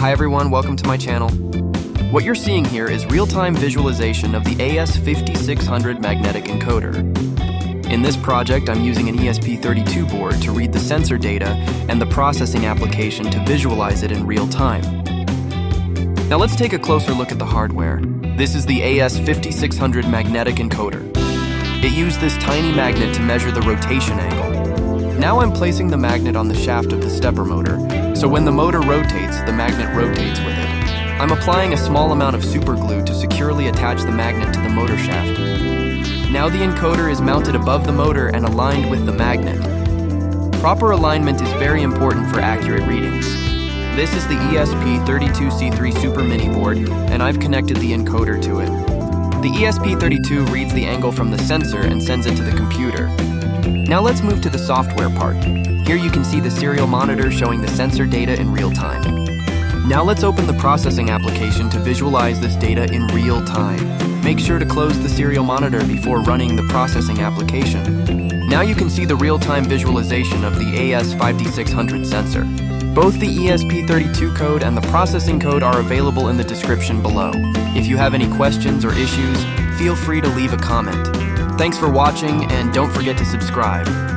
Hi everyone, welcome to my channel. What you're seeing here is real-time visualization of the AS5600 magnetic encoder. In this project, I'm using an ESP32 board to read the sensor data and the processing application to visualize it in real time. Now let's take a closer look at the hardware. This is the AS5600 magnetic encoder. It used this tiny magnet to measure the rotation angle. Now I'm placing the magnet on the shaft of the stepper motor, so when the motor rotates, the magnet rotates with it. I'm applying a small amount of super glue to securely attach the magnet to the motor shaft. Now the encoder is mounted above the motor and aligned with the magnet. Proper alignment is very important for accurate readings. This is the ESP32-C3 Super Mini board, and I've connected the encoder to it. The ESP32 reads the angle from the sensor and sends it to the computer. Now let's move to the software part. Here you can see the serial monitor showing the sensor data in real time. Now let's open the processing application to visualize this data in real time. Make sure to close the serial monitor before running the processing application. Now you can see the real-time visualization of the AS5600 sensor. Both the ESP32 code and the processing code are available in the description below. If you have any questions or issues, feel free to leave a comment. Thanks for watching, and don't forget to subscribe.